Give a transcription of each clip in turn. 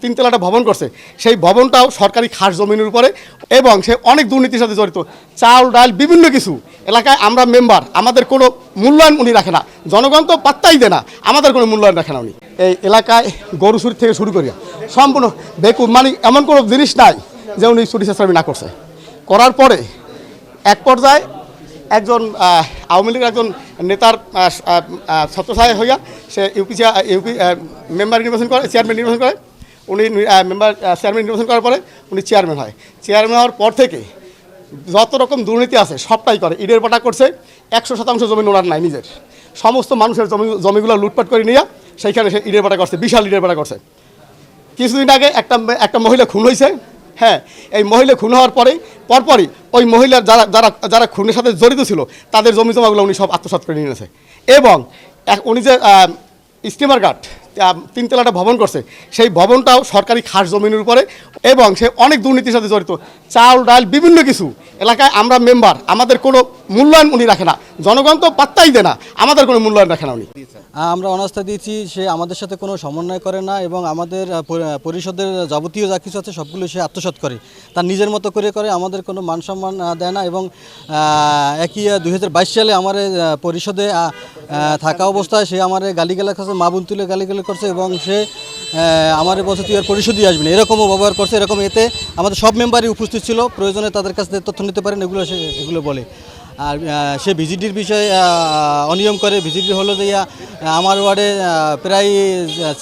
তিনতলা একটা ভবন করছে, সেই ভবনটাও সরকারি খাস জমিনের উপরে, এবং সে অনেক দুর্নীতির সাথে জড়িত। চাল ডাল বিভিন্ন কিছু এলাকায় আমরা মেম্বার, আমাদের কোনো মূল্যায়ন উনি রাখে না, জনগণ তো পাত্তাই দেয় না, আমাদের কোনো মূল্যায়ন রাখে না উনি। এই এলাকায় গরু চুরি থেকে শুরু করিয়া সম্পূর্ণ বেকুব, মানে এমন কোনো জিনিস নাই যে উনি চুরি চেষ্টা না করছে। করার পরে এক পর্যায়ে একজন আওয়ামী লীগের একজন নেতার ছত্রছায়া হইয়া সে ইউপি মেম্বার নির্বাচন করে, চেয়ারম্যান নির্বাচন করে। উনি চেয়ারম্যান নির্বাচন করার পরে উনি চেয়ারম্যান হয়। চেয়ারম্যান হওয়ার পর থেকে যত রকম দুর্নীতি আছে সবটাই করে। ইটের পাটা করছে, 100% জমি ওনার নাই নিজের, সমস্ত মানুষের জমিগুলো লুটপাট করে নিয়ে সেইখানে সে ইটের পাটা করছে, বিশাল ইটের পাটা করছে। কিছুদিন আগে একটা মহিলা খুন হয়েছে। হ্যাঁ, এই মহিলা খুন হওয়ার পরপরই ওই মহিলার যারা খুনের সাথে জড়িত ছিল তাদের জমি জমাগুলো উনি সব আত্মসাৎ করে নিয়েছে। এবং উনি যে স্টিমার ঘাট তিনতলা একটা ভবন করছে, সেই ভবনটাও সরকারি খাস জমিনের উপরে, এবং সে অনেক দুর্নীতির সাথে জড়িত। চাল ডাল বিভিন্ন কিছু এলাকায় আমরা মেম্বার, আমাদের কোনো মূল্যায়ন উনি রাখে না, জনগণ তো পাত্তাই দেয় না, আমাদের কোনো মূল্যায়ন রাখে না উনি। আমরা অনাস্থা দিয়েছি, সে আমাদের সাথে কোনো সমন্বয় করে না, এবং আমাদের পরিষদের যাবতীয় যা কিছু আছে সবগুলো সে আত্মসাৎ করে, তার নিজের মতো করে, আমাদের কোনো মান সম্মান দেয় না। এবং একই 2022 সালে আমার পরিষদে থাকা অবস্থায় সে আমার গালিগালাজ করছে, মা বোন তুলে গালিগালাজ করছে, এবং সে আমার বলছে তুই আর পরিষদই আসবি না, এরকমও ব্যবহার করছে। এরকম এতে আমাদের সব মেম্বারই উপস্থিত ছিল, প্রয়োজনে তাদের কাছ থেকে তথ্য নিতে পারেন, এগুলো বলে। আর সে ভিজিটির বিষয়ে অনিয়ম করে। ভিজিটি হলো যে আমার ওয়ার্ডে প্রায়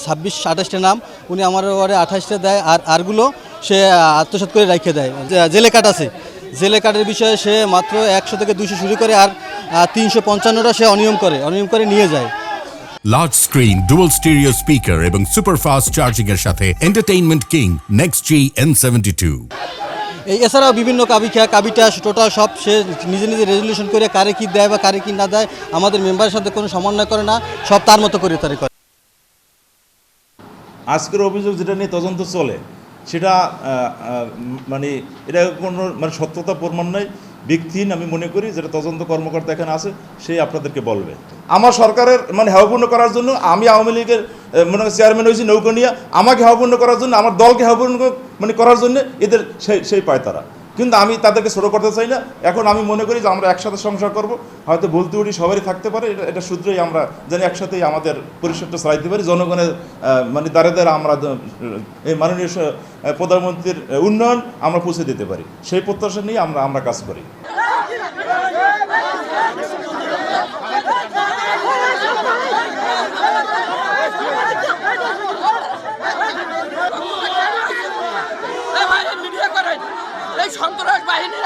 26-28টা নাম, উনি আমার ওয়ার্ডে 28টা দেয়, আর আরগুলো সে আত্মসাৎ করে রেখে দেয়। জেলে কার্ড আছে, জেলে কার্ডের বিষয়ে সে মাত্র 100 থেকে 200 শুরু করে, আর 355টা সে অনিয়ম করে নিয়ে যায়। Large screen, dual stereo speaker এবং সুপার ফাস্ট চার্জিং এর সাথে এন্টারটেইনমেন্ট কিং নেক্সট জি N72। এছাড়াও বিভিন্ন কাবিটা টোটাল সব সে নিজে রেজলিউশন করে কারে কি দেয় বা কারে কি না দেয়, আমাদের মেম্বারের সাথে কোনো সমন্বয় করে না, সব তার মতো করে করে। আজকের অভিযোগ যেটা নিয়ে তদন্ত চলে সেটা মানে এটা কোনো সত্যতা প্রমাণ নয়, ব্যক্তিহীন আমি মনে করি। যেটা তদন্ত কর্মকর্তা এখানে আছে সেই আপনাদেরকে বলবে। আমার সরকারের হেয়পূর্ণ করার জন্য আমি আওয়ামী লীগের চেয়ারম্যান হয়েছি নৌকা নিয়ে, আমাকে হেয়পূর্ণ করার জন্য, আমার দলকে হেয়পূর্ণ করার জন্য এদের সেই পায় তারা। কিন্তু আমি তাদেরকে ছোটো করতে চাই না। এখন আমি মনে করি যে আমরা একসাথে সংসার করব, হয়তো বলতে উঠি সবারই থাকতে পারে, এটা সূত্রেই আমরা যেন একসাথেই আমাদের পরিষদটা চালাইতে পারি, জনগণের দ্বারে দ্বারা আমরা এই মাননীয় প্রধানমন্ত্রীর উন্নয়ন আমরা পৌঁছে দিতে পারি, সেই প্রত্যাশা নিয়ে আমরা কাজ করি। সন্ত্রাস বাহিনীর